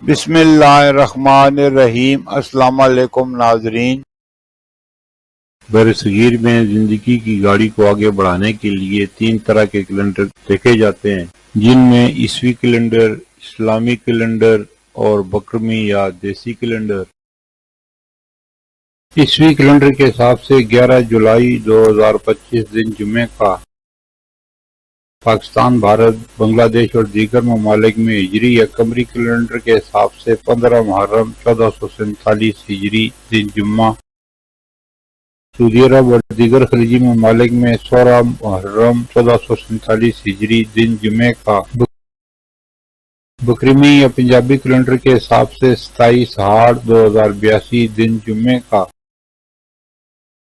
بسم اللہ الرحمن الرحیم۔ السلام علیکم ناظرین۔ برصغیر میں زندگی کی گاڑی کو آگے بڑھانے کے لیے 3 طرح کے کیلنڈر دیکھے جاتے ہیں، جن میں عیسوی کیلنڈر، اسلامی کیلنڈر اور بکرمی یا دیسی کیلنڈر۔ عیسوی کیلنڈر کے حساب سے 11 جولائی 2025 دن جمعے کا پاکستان، بھارت، بنگلہ دیش اور دیگر ممالک میں ہجری یا قمری کیلنڈر کے حساب سے 15 محرم 1447 ہجری دن جمعہ، سعودی عرب اور دیگر خلیجی ممالک میں 16 محرم 1447 ہجری دن جمعے کا بکرمی یا پنجابی کیلنڈر کے حساب سے 27 ہاڑ 2082 دن جمعے کا۔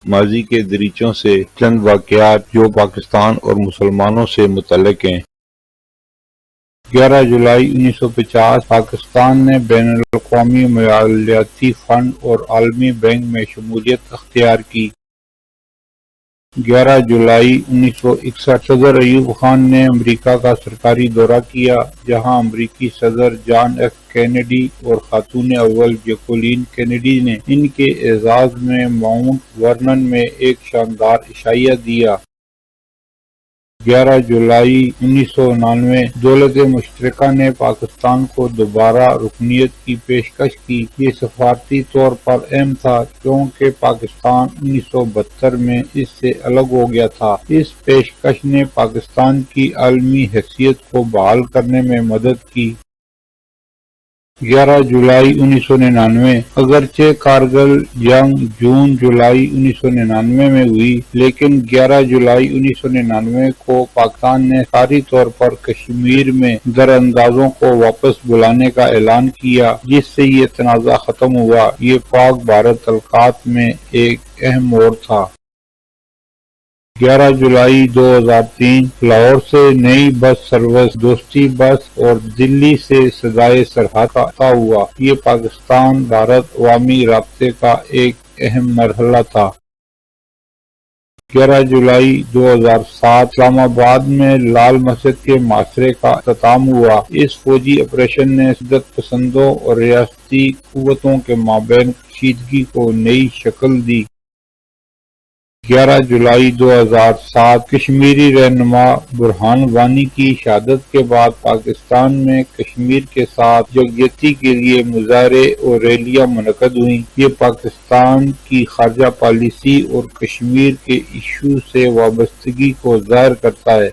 ماضی کے دریچوں سے چند واقعات جو پاکستان اور مسلمانوں سے متعلق ہیں۔ 11 جولائی 1950 پاکستان نے بین الاقوامی مالیاتی فنڈ اور عالمی بینک میں شمولیت اختیار کی۔ 11 جولائی 1961 صدر ایوب خان نے امریکہ کا سرکاری دورہ کیا، جہاں امریکی صدر جان ایف کینیڈی اور خاتون اول جیکولین کینیڈی نے ان کے اعزاز میں ماؤنٹ ورنن میں ایک شاندار عشائیہ دیا۔ 11 جولائی 1999 دولت مشترکہ نے پاکستان کو دوبارہ رکنیت کی پیشکش کی۔ یہ سفارتی طور پر اہم تھا کیونکہ پاکستان 1972 میں اس سے الگ ہو گیا تھا۔ اس پیشکش نے پاکستان کی عالمی حیثیت کو بحال کرنے میں مدد کی۔ 11 جولائی 1999 اگرچہ کارگل جنگ جون جولائی 1999 میں ہوئی، لیکن 11 جولائی 1999 کو پاکستان نے فوری طور پر کشمیر میں دراندازوں کو واپس بلانے کا اعلان کیا، جس سے یہ تنازع ختم ہوا۔ یہ پاک بھارت تعلقات میں ایک اہم موڑ تھا۔ 11 جولائی 2003 لاہور سے نئی بس سروس دوستی بس اور دلی سے صدائے سرحد کا افتتاح ہوا۔ یہ پاکستان بھارت عوامی رابطے کا ایک اہم مرحلہ تھا۔ 11 جولائی 2007 اسلام آباد میں لال مسجد کے محاصرے کا اختتام ہوا۔ اس فوجی آپریشن نے شدت پسندوں اور ریاستی قوتوں کے مابین کشیدگی کو نئی شکل دی۔ 11 جولائی 2007 کشمیری رہنما برہان وانی کی شہادت کے بعد پاکستان میں کشمیر کے ساتھ یکجہتی کے لیے مظاہرے اور ریلیاں منعقد ہوئیں۔ یہ پاکستان کی خارجہ پالیسی اور کشمیر کے ایشو سے وابستگی کو ظاہر کرتا ہے۔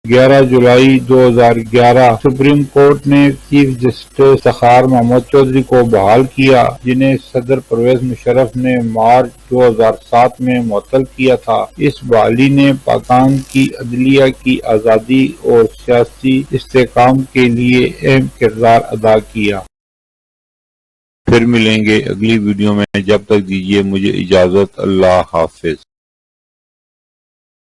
11 جولائی 2011 سپریم کورٹ نے چیف جسٹس افتخار محمد چودھری کو بحال کیا، جنہیں صدر پرویز مشرف نے مارچ 2007 میں معطل کیا تھا۔ اس بحالی نے پاکستان کی عدلیہ کی آزادی اور سیاسی استحکام کے لیے اہم کردار ادا کیا۔ پھر ملیں گے اگلی ویڈیو میں، جب تک دیجیے مجھے اجازت۔ اللہ حافظ۔